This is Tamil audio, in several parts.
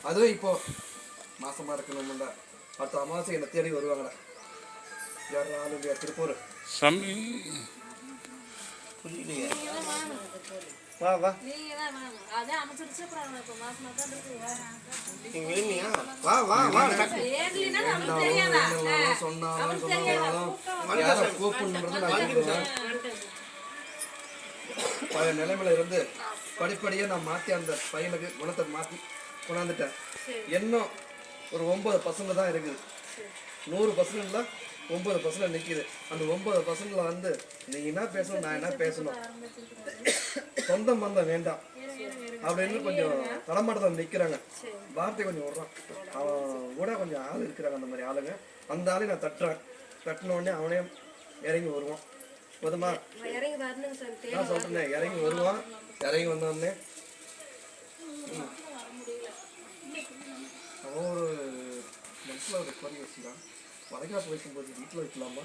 அதுவும் இப்போ மாசமா இருக்கணும்ல, அடுத்த அமாவாசை என்னை தேடி வருவாங்கடா. யார் ஆளுங்க திருப்பூர் சாமி புரியலையே. வா வா வா வா வா. சொன்னாலும் கூப்பிடுன்றது நான் கூப்பிடுவேன். பழைய நிலைமையில இருந்து படிப்படியாக நான் மாற்றி அந்த பையனுக்கு குணத்தை மாற்றி கொண்டாந்துட்டேன். இன்னும் ஒரு 9% தான் இருக்குது. 100%ல 9% நிற்கிது. அந்த 9%ல வந்து நீ என்ன பேசணும், நான் என்ன பேசணும், சொந்தம் பந்தம் வேண்டாம் அப்படின்னு கொஞ்சம் தடமாட்டத்தில் நிற்கிறாங்க. வார்த்தை கொஞ்சம் விடுறான். அவன் கூட கொஞ்சம் ஆள் இருக்கிறாங்க, அந்த மாதிரி ஆளுங்க. அந்த ஆளையும் நான் தட்டுறேன். தட்டின உடனே அவனே இறங்கி வருவான். போதுமா? நான் சொல்றேன், இறங்கி வருவான். இறங்கி வந்தோடனே அவன் ஒரு மனசில் ஒரு குறை வச்சுக்கிறான். வளைகாப்பு வைக்கும்போது வீட்டில் வைக்கலாமா,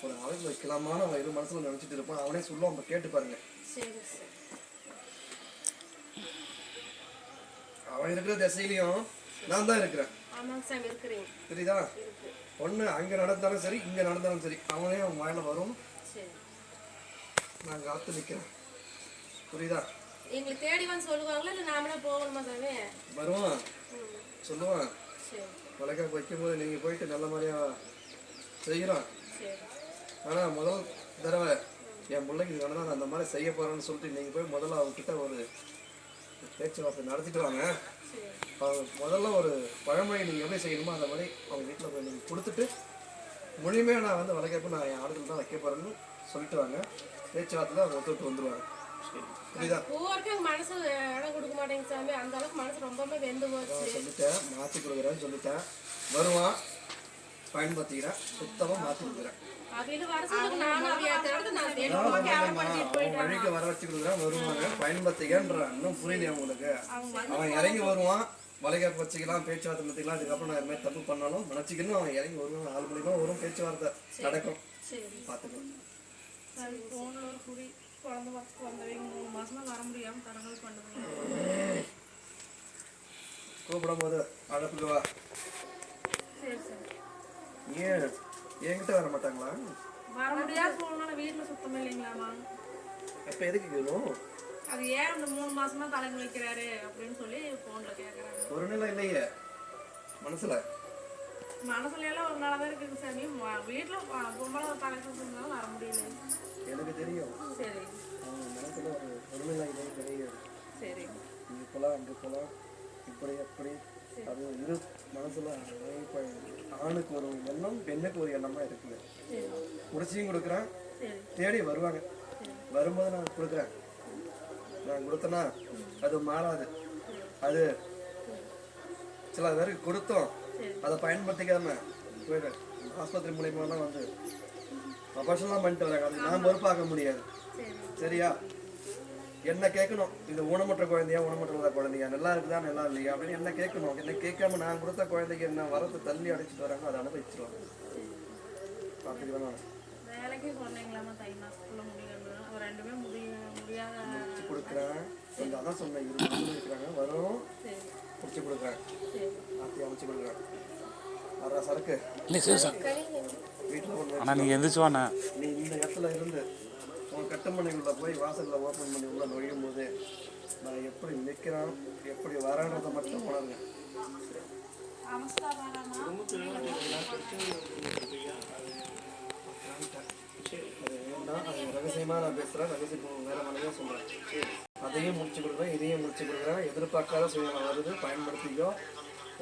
ஒரு ஆளுக்கு வைக்கலாமான்னு அவன் எது மனசில் நினச்சிட்டு இருப்பான். அவனே சொல்லுவான். நம்ம கேட்டு பாருங்க. அவன் இருக்கிற திசையிலையும் நான் தான் இருக்கிறேன். புரியுதா? ஒன்று அங்கே நடந்தாலும் சரி, இங்கே நடந்தாலும் சரி, அவனே அவன் வாயில வரும். நான் காத்து நிற்கிறேன். புரியுதா? எங்களுக்கு தேடி வந்து சொல்லுவாங்களா இல்லை நாமளே போகணுமா சாமி? வருவான், சொல்லுவான். வளைகாப்பு வைக்கும்போது நீங்கள் போயிட்டு நல்ல மாதிரியாக செய்கிறோம். ஆனால் முதல் தடவை என் பிள்ளைக்கு இது வேணா நான் அந்த மாதிரி செய்ய போகிறேன்னு சொல்லிட்டு நீங்கள் போய் முதல்ல அவங்கக்கிட்ட ஒரு பேச்சுவார்த்தை நடத்திட்டு வாங்க. அவங்க முதல்ல ஒரு பழமொழி நீங்கள் எப்படி செய்யணுமோ அந்த மாதிரி அவங்க வீட்டில் போய் நீங்கள் கொடுத்துட்டு முழுமையாக நான் வந்து வளைகாப்பு நான் என் ஆடுகள் தான் வைக்க போகிறேன்னு சொல்லிட்டு வாங்க. பேச்சுவார்த்தையில் அவங்க ஒத்துட்டு வந்துடுவாங்க. புரியுதா? மனசு இடம் கொடுக்க மாட்டேங்க சாமி. அந்த அளவுக்கு மனசு ரொம்பவே வெந்து போச்சு. சொல்லிட்டேன், மாற்றி கொடுக்குறேன்னு சொல்லிட்டேன். வருவான், பயன்படுத்திக்கிறேன், சுத்தமாக மாற்றி கொடுக்குறேன். வழிக்கு வர வச்சு கொடுக்குறேன். வருவாங்க, பயன்படுத்திக்கன்றான். இன்னும் புரியலையா உங்களுக்கு? அவன் இறங்கி வருவான். வளைகாப்பு வச்சுக்கலாம், பேச்சுவார்த்தை நடத்திக்கலாம். அதுக்கப்புறம் நான் இதுமாதிரி தப்பு பண்ணாலும் நினச்சிக்கணும். அவன் இறங்கி வருவான். 4 மணிக்கு வரும், பேச்சுவார்த்தை நடக்கும். பார்த்துக்கலாம். குழந்தை பார்த்து வந்தவங்க 3 மாசமா வர முடியாம தரங்கள் பண்ணுவாங்க. கூப்பிடும் போது அழப்புக்கு வா. ஏன் என்கிட்ட வர மாட்டாங்களா? வர முடியாது போனால வீட்டுல சுத்தம் இல்லைங்களாமா? அப்ப எதுக்கு கேளும்? அது ஏன் அந்த 3 மாசமா தலைக்கு வைக்கிறாரு அப்படின்னு சொல்லி போன்ல கேக்குறாங்க. ஒரு நிலை இல்லையே மனசுல எல்லாம் ஒரு நாளாதான் இருக்குது சாமி. வீட்டுல பொம்பளை தலைக்கு வச்சிருந்தாலும் வர முடியல. எனக்கு தெரியும். சரி. மனசுல ஒரு ஒருநிலை இதே தெரியாது. சரி. இங்க போலாம், அங்கே போலாம், இப்படி அப்படி. அது இரு மனசுல ஆணுக்கு ஒரு எண்ணம், பெண்ணுக்கு ஒரு எண்ணமா இருக்குது. முடிச்சியும் கொடுக்குறேன். தேடி வருவாங்க. வரும்போது நான் கொடுக்குறேன். நான் கொடுத்தேன்னா அது மாறாது. அது சில பேருக்கு கொடுத்தோம், அதை பயன்படுத்திக்காம போயிடு. ஆஸ்பத்திரி மூலியமாலாம் வந்து அபார்ஷன்லாம் பண்ணிட்டு வராங்க. அது நான் பொறுப்பாக்க முடியாது. சரியா? என்ன கேட்கணும், இது ஊனமற்ற குழந்தையா, ஊனமற்ற குழந்தையா, நல்லா இருக்குதா, நல்லா இல்லையா அப்படின்னு என்ன கேட்கணும். என்ன கேட்காம நான் கொடுத்த குழந்தைக்கு என்ன வரத்தை தள்ளி அடிச்சுட்டு வராங்க, அதை அனுபவிச்சிருவாங்க. பார்த்துக்கலாம். கொடுக்குறேன். அதான் சொன்னேன், 20 இருக்கிறாங்க. வரும், முடிச்சு கொடுக்குறேன். ஆத்தி அமைச்சு கொடுக்குறேன். வர்ற சரக்கு வீட்டில் ஒன்று. ஆனால் நீங்கள் எந்திரிச்சுவாண்ணா, நீ இந்த இடத்துல இருந்து உன் கட்டுமனைக்குள்ள போய் வாசலில் ஓப்பன் பண்ணி உள்ள நுழையும் போது நான் எப்படி நிற்கிறான், எப்படி வரான்றதை மட்டும் உணருங்க. அது ரகசியமாக நான் பேசுகிறேன். ரகசியம் வேறு மனையாக சொல்கிறேன். அதையும் முடிச்சு கொடுக்குறேன், இதையும் முடிச்சு கொடுக்குறேன். எதிர்பார்க்காத சூழ்நிலை வருது, பயன்படுத்திக்கோ.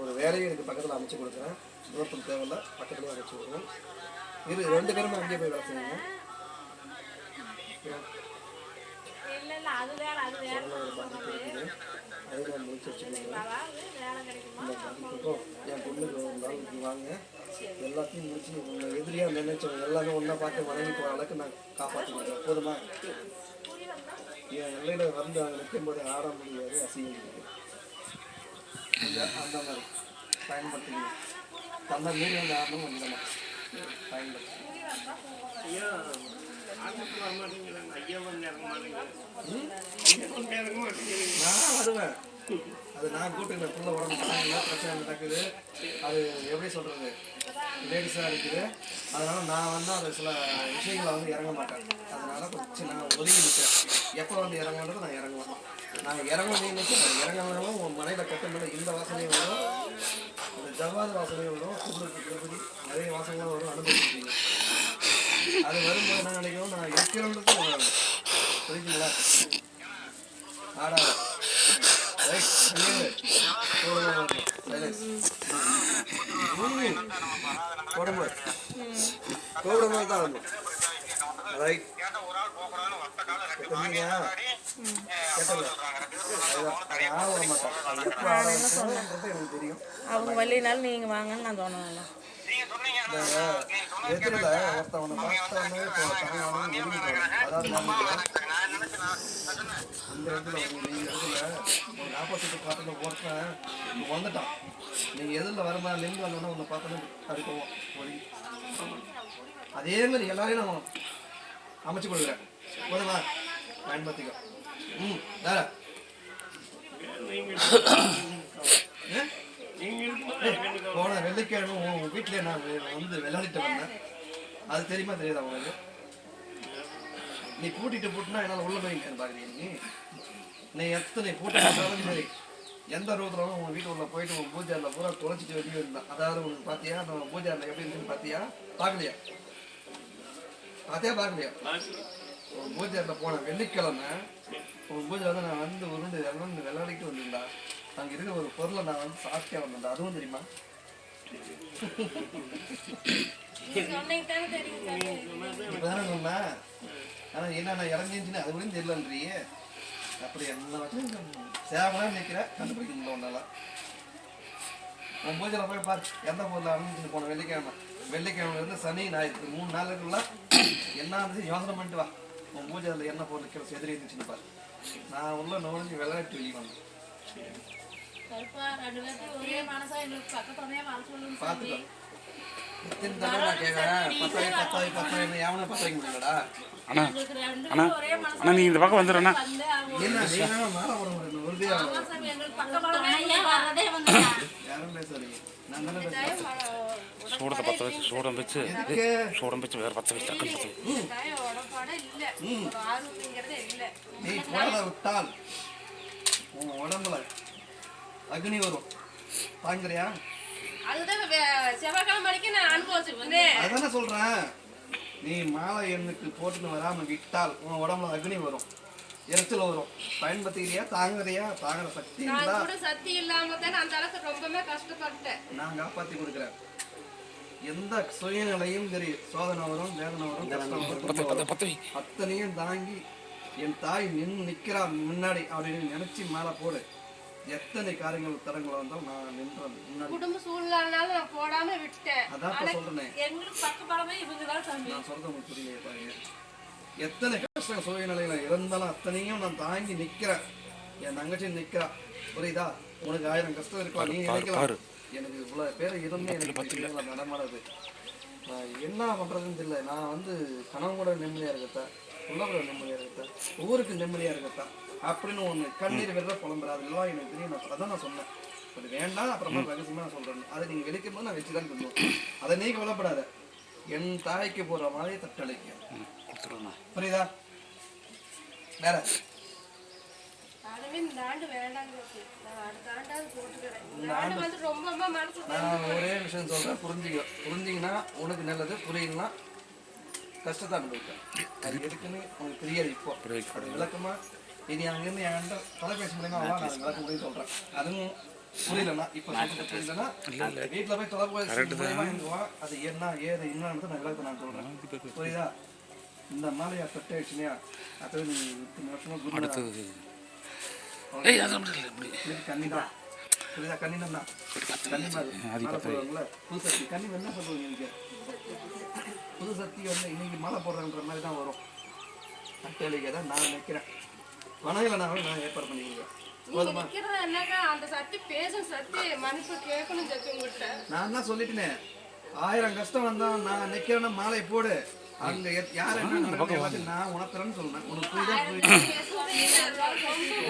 ஒரு வேலையும் எனக்கு பக்கத்தில் அமைச்சு கொடுக்குறேன். தூரத்தில் தேவையில்லை, பக்கத்துலேயே அமைச்சு கொடுக்குறேன். 2 பேருமே அங்கேயே போய் வேலை செய்யுங்க. அது நான் முடிச்சு வச்சுக்கிறேன். என் பொண்ணுக்கு ஒரு நாளைக்கு வாங்க, எல்லாத்தையும் முடிச்சு உங்கள் எதிரியாக நினைச்சவங்க எல்லாமே ஒன்றா பார்த்து வணங்கி போகிற அளவுக்கு நான் காப்பாற்றிக்கிறேன். போதுமா? என் எல்லையில் வந்து அங்கே நிற்கும்போது ஆட முடியாது, அசிங்க முடியாது. அந்த மாதிரி பயன்படுத்திக்கணும். தன்னை மீறி வந்து ஆடணும். அந்த மாதிரி பயன்படுத்தி நான் வருவேன். அது நான் கூட்டுக்கிற புள்ள உடம்பு தாங்கல, பிரச்சனை நடக்குது. அது எப்படி சொல்கிறது, லேடிஸாக இருக்குது. அதனால் நான் வந்து அது சில விஷயங்களை வந்து இறங்க மாட்டேன். அதனால் கொஞ்சம் நான் ஒதுங்கி நிற்கிறேன். எப்போ வந்து இறங்குறது நான் இறங்குவேன். நான் இறங்கணும் இறங்கினாலும் உன் மனையில் கட்டும்போது இந்த வாசனையும் வரும், இந்த ஜவ்வாது வாசனையும் வரும், திருப்பதி நிறைய வாசனைகள் வரும், அனுபவிச்சிருக்கீங்க. அது வரும்போது என்ன நினைக்கணும், நான் இருக்கிறோன்றது புரியுதுங்களா? ஆடா ரைட் போடும்போது கூப்பிடும்போது தான் வரணும். ரைட் கேட்டல அது ஆட விட மாட்டேன். அது எப்போ ஆட வைக்கணுன்றது எனக்கு தெரியும். அவங்க வள்ளினாலும் நீங்கள் வாங்கன்னு நான் சொன்னேன். எதிரில் ஒருத்தவனை பார்த்தவனே இப்போ தமிழ்நாடு ஒதுங்கிட்டு, அதாவது இந்த இடத்துல நீங்கள் இடத்துல ஒரு ஆப்போசிட் பார்த்துல ஒருத்தன் இப்போ வந்துட்டான். நீங்கள் எதிரில் வரும்போது நின்று வந்தோன்னா உன்னை பார்த்தோன்னா தடுக்குவோம் ஒதுங்கி. அதே மாதிரி எல்லாரையும் நான் அமைச்சு கொடுக்குறேன். போதுமா? பயன்படுத்திக்கோ. வேற போன வெள்ளிக்கிழமை உன் வீட்டிலே நான் வந்து விளையாடிட்டு வந்தேன். அது தெரியுமா தெரியாதா உங்களுக்கு? நீ பூட்டிட்டு போட்டுனா என்னால் உள்ள போய் பார்க்குறீங்க. நீ எத்தனை பூட்டி போட்டாலும் சரி, எந்த ரூபத்துலாலும் உன் வீட்டு உள்ள போயிட்டு உன் பூஜாரில் பூரா தொலைச்சிட்டு வெளியே இருந்தான். அதாவது உனக்கு பார்த்தியா அந்த பூஜாரில் எப்படி இருக்குன்னு பார்த்தியா? பார்க்கலையா? பார்க்கலையா? உன் பூஜாரில் போன வெள்ளிக்கிழமை உன் பூஜை வந்து நான் வந்து உருண்டு விளையாடிட்டு வந்திருந்தா. அங்கே இருக்கிற ஒரு பொருளை நான் வந்து சாப்பிட்டே வந்தேன். அதுவும் தெரியுமா? இப்பதானே சொன்னேன். ஆனால் என்ன நான் இறங்கிச்சுன்னு அது கூட தெரியலன்றியே. அப்படி என்ன வச்சு சேவலாக நிற்கிறேன், கண்டுபிடிக்க முடியல ஒன்றால. உன் பூஜையில் போய் பாரு எந்த பொருள் அணிஞ்சிட்டு போன வெள்ளிக்கிழமை இருந்து சனி ஞாயிறு 3 நாளுக்குள்ள என்ன இருந்துச்சு யோசனை பண்ணிட்டு வா. உன் பூஜையில் என்ன பொருள் கிடச்சி எதிரி இருந்துச்சுன்னு பாரு. நான் உள்ள நோஞ்சி விளையாட்டு வெளியே வந்தேன். பார்த்துக்கோ. எத்தனை தடவை நான் கேட்குறேன், பத்தாயிரம் எவனை பத்த வைக்க முடியலடா. அண்ணா அண்ணா அண்ணா நீ இந்த பக்கம் வந்துடுறண்ணா. என்ன நீங்க மேலே ஒரு உறுதியாக யாரும் பேசுறீங்க. நான் தானே பேசுறேன். சூடத்தை பற்ற வச்சு சூடம் வச்சு வேறு பற்ற வச்சு டக்குன்னு பற்ற நீ போட விட்டால் உன் உடம்புல அக்னி வரும். தாங்குறியா? அதானே சொல்றேன். நீ மாலை எண்ணுக்கு போட்டுன்னு வராம விட்டால் உன் உடம்புல அக்னி வரும், எரிச்சல் வரும். பயன்படுத்திக்கிறியா? தாங்குறியா? தாங்குற சக்தி நான் காப்பாத்தி கொடுக்குறேன். எந்த சுயநிலையும் சரி, சோதனை வரும், வேதனை வரும், கஷ்டம் வரும், அத்தனையும் தாங்கி என் தாய் நிற்கிறா முன்னாடி அப்படின்னு நினைச்சு மேலே போடு. எத்தனை காரியங்கள் தரங்கள் வந்தாலும் நான் நின்றேன் முன்னாடி. குடும்ப சூழ்நிலைனால நான் போடாம விட்டேன். அதான் சொல்றேன். எங்களுக்கு பக்கபலமே இவங்க தான் சாமி. நான் சொல்றது உங்களுக்கு புரியல பாருங்க. எத்தனை கஷ்ட சூழ்நிலையில இருந்தாலும் அத்தனையும் நான் தாங்கி நிக்கிறேன். என் தங்கச்சி நிக்கிறா. புரியுதா? உனக்கு 1000 கஷ்டம் இருக்கலாம், நீ நினைக்கலாம். எனக்கு இவ்வளவு பேரை இருந்து எனக்கு நடமாடாது. நான் என்ன பண்றதுன்னு தெரியல. நான் வந்து கணவன் கூட நிம்மதியா இருக்கத்தான், உள்ள கூட நிம்மதியா இருக்கத்தான், ஊருக்கு நிம்மதியா இருக்கத்தான் அப்படின்னு ஒன்று கண்ணீர் விடுற புலம்புற அதெல்லாம் எனக்கு தெரியும். நான் அதான் நான் சொன்னேன். அது வேண்டாம், அப்புறமா ரகசியமா நான் சொல்றேன். அதை நீங்க வெளிக்கும் போது நான் வச்சுதான் சொல்லுவேன். அதை நீ கவலைப்படாத. என் தாய்க்கு போற மாதிரி தட்டளைக்கு புரியுதா? வேற நான் ஒரே விஷயம் சொல்றேன், புரிஞ்சிங்கன்னா உனக்கு நல்லது, புரியலன்னா கஷ்டத்தை அனுபவிப்பேன். அது எதுக்குன்னு உனக்கு தெரியாது. இப்போ விளக்கமா இனி அங்கிருந்து என்கிட்ட தொலைபேசி மூலியமா நான் விளக்க முடியும் சொல்றேன். அதுவும் புரியலன்னா இப்போ புரியலன்னா வீட்டில் போய் தொலைபேசி மூலியமா எங்குவா. அது என்ன ஏது என்னன்னு நான் விளக்க நான் சொல்றேன். புரியுதா? இந்த மாலையா தொட்டாயிடுச்சுனையா அது நீ இத்தனை வருஷமா கண்ணி தான். புரியுதா? கண்ணினா கண்ணி மாதிரி போடுவாங்களே புது சக்தி. கண்ணி என்ன சொல்லுவாங்க எனக்கு புது சக்தி வந்து இன்னைக்கு மாலை போடுறன்ற மாதிரி தான் வரும். அட்டளிக்கை தான் நான் நிற்கிறேன். வனங்களை நான் ஏற்பாடு பண்ணிக்கிறேன். நான் தான் சொல்லிட்டேனே, 1000 கஷ்டம் வந்தா நான் நிக்கிறேன்னா மாலை போடு. அங்க யார் என்ன நான் உணர்த்துறேன்னு சொல்றேன். உனக்கு புரியுதா?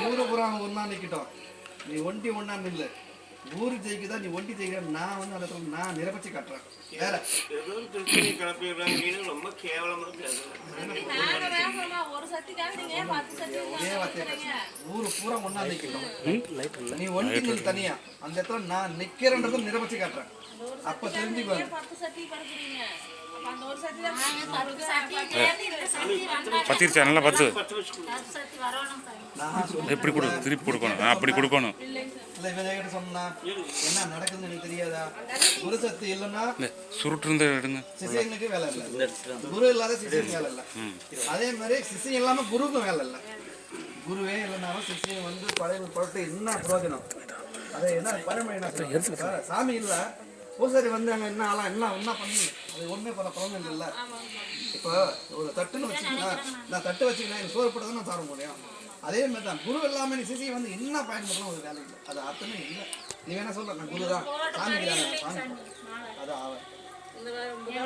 ஊரு புறம் ஒரு நாள் நிக்கட்டும். நீ ஒண்டி ஒண்ணான்னு இல்லை, ஊரு ஜெயிக்குதா நீ ஒண்டி ஜெயிக்கிற, நான் வந்து அந்த இடத்துல நான் நிரூபிச்சு காட்டுறேன். வேற ரொம்ப கேவலமா பேசுறேன். நாங்க வேகமா ஒரு சத்திக்காக நீங்க ஏன் 10 சத்தி ஒரே வார்த்தையை வாங்குறீங்க? ஊரு பூரா ஒண்ணா நிக்கணும். நீ ஒண்டி நில் தனியா, அந்த இடத்துல நான் நிக்கிறேன்றதை நிரூபிச்சு காட்டுறேன். அப்ப தெரிஞ்சுக்குவாங்க. ஏன் 10 சத்தி படுக்குறீங்க? அப்ப அந்த ஒரு சத்தி தான் 10 சத்தி தேடி இந்த சத்தி பத்திருச்சா நல்லா பத்து. 10 வச்சுக்கணும். சத்தி வரணும் சாமி. நான் சொல்றேன். எப்படி கொடு திருப்பி கொடுக்கணும், அப்படி கொடுக்கணும். இல்லைங்க சார். இல்ல இவன் சொன்னா என்ன நடக்குதுன்னு எனக்கு தெரியாதா? குரு சக்தி இல்லைன்னா இந்த சுருட்டு இருந்த எடுங்க. சிசியனுக்கு வேலை இல்லை, குரு இல்லாத சிசியனுக்கு வேலை இல்லை. அதே மாதிரி சிசியம் இல்லாம குருவுக்கும் வேலை இல்லை. குருவே இல்லைனாலும் சிசியம் வந்து பழைய பழத்தை என்ன பிரயோஜனம்? அதை என்ன பழமொழி என்ன சொல்றாங்க? சாமி இல்லை, பூசாரி வந்து அங்கே என்ன ஆளா என்ன பண்ணி அது ஒன்றே பல பழம் இல்லை. இப்போ ஒரு தட்டுன்னு வச்சுக்கோங்க, நான் தட்டு வச்சுக்கினா எனக்கு சோறு போட்டு தான் நான் சாப்பிட முடியும். அதே மாதிரி தான் குரு இல்லாமல் நீ சிசியை வந்து என்ன பயன்படுத்தலாம் ஒரு வேலை இல்லை. அது அர்த்தமே இல்லை. நீ வேணா சொல்ற நான் குரு தான், சாமிக்கு தான், சாமி அது அவன் இந்த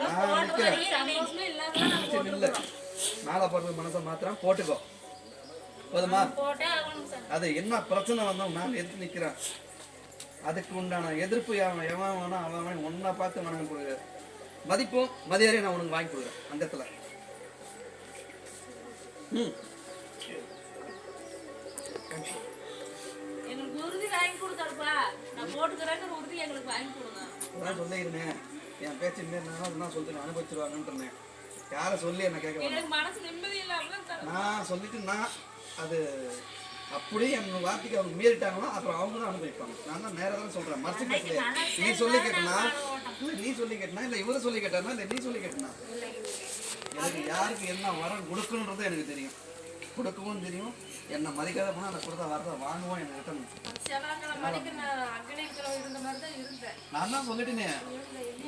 நான் நிற்கிறேன். சந்தோஷமே இல்லாத இல்லை, மேலே போடுறது மனசை மாத்திரம் போட்டுக்கோ, போதுமா? போட்டே ஆகணும் சார். அது என்ன பிரச்சனை வந்தோம் நான் எடுத்து நிற்கிறேன். அதுக்கு உண்டான எதிர்ப்பு எவன் வேணா அவன் ஒன்னா பார்த்து வணங்க கொடுக்குற மதிப்பும் மதியாரையும் நான் உனக்கு வாங்கி கொடுக்குறேன் அந்த இடத்துல. எனக்கு உறுதி வாங்கி கொடுத்தாருப்பா, நான் போட்டுக்கிறேங்கிற உறுதி எங்களுக்கு வாங்கி கொடுங்க. அதான் சொல்லியிருந்தேன், என் பேச்சு என்ன சொல்லிட்டு அனுபவிச்சிருவாங்கன்னு. யாரை சொல்லி என்ன கேட்க வேண்டாம். எனக்கு மனசு நிம்மதி இல்லாம சார். நான் சொல்லிட்டு நான் அது அப்படியே என் வார்த்தைக்கு அவங்க மீறிட்டாங்கன்னா அப்புறம் அவங்க தான் அனுபவிப்பாங்க. நான் தான் நேராக தான் சொல்கிறேன், மறைச்சு பேசலையே. நீ சொல்லி கேட்டனா இல்லை, நீ சொல்லி கேட்டனா இல்லை, இவரை சொல்லி கேட்டானா இல்லை, நீ சொல்லி கேட்டனா? எனக்கு யாருக்கு என்ன வரம் கொடுக்கணுன்றது எனக்கு தெரியும், கொடுக்கவும் தெரியும். என்னை மதிக்காத போனால் அந்த கொடுத்தா வரதை வாங்குவோம் எனக்கு ரிட்டன். செவ்வாய்க்கிழமை மணிக்கு நான் அக்னிக்கிழமை இருந்த மாதிரி தான் இருந்தேன். நான் தான் சொல்லிட்டேனே,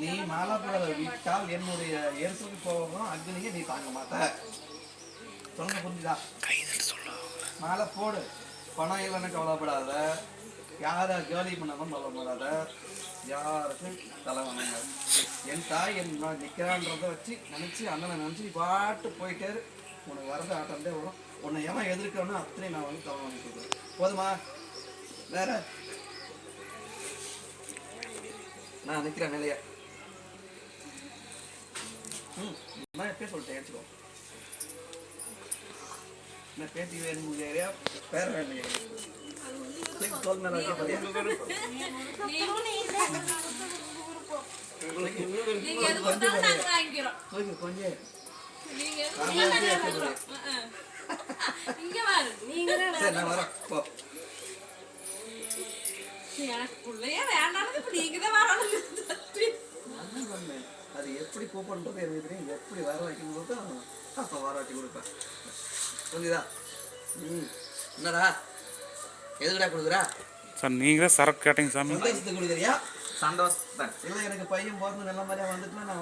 நீ மாலாப்புறத விட்டால் என்னுடைய எரிசலுக்கு போவோம் அக்னியை நீ தாங்க மாட்ட. சொல்ல புரிஞ்சுதா? மாலை போடு, பணம் இல்லைன்னு கவலைப்படாத, யாரை கேலி பண்ணாமல் கவலைப்படாத, யாருக்கும் தலை வணங்க. என் தாய் என் நிற்கிறான்றதை வச்சு நினச்சி அண்ணனை நினச்சி பாட்டு போயிட்டே இரு. உனக்கு வரது ஆட்டம்தே வரும். உன்னை எவன் எதிர்க்கணும் அத்தனை நான் வந்து தலை வாங்கி கொடுக்குறேன். போதுமா? வேற நான் நிற்கிறேன் நிலையா. நான் எப்பயே சொல்லிட்டேன், ஏற்றுக்கோ. நான் பேத்தி வேணும் ஏரியா பேர வேணும் சொல் மேலே வைக்க போறியா? நீங்க எது கொடுத்தாலும் நாங்க வாங்கிக்கிறோம். தூக்கி கொஞ்சம் நீங்க எது கொடுத்தாலும் நாங்க வாங்கிக்கிறோம். இங்க வாரு, நீங்க தான் சரி நான் வரேன் போ. எனக்கு பிள்ளையே வேண்டாம், இப்ப நீங்க தான் வரணும். நான் சொன்னேன், அது எப்படி கூப்பிடுறது எனக்கு தெரியும், எப்படி வர வைக்கணும்னு அப்போ வராட்டி கொடுப்பேன். புரியுதா? என்னடா எதுக்கடா கொடுக்குறா? சார் நீங்களே சரக்கு கேட்டீங்க சாமி. சந்தோஷத்துக்கு கொடுக்குறியா? சந்தோஷம். இல்லை எனக்கு பையன் போகிறது நல்ல மாதிரியா வந்துட்டுனா நான்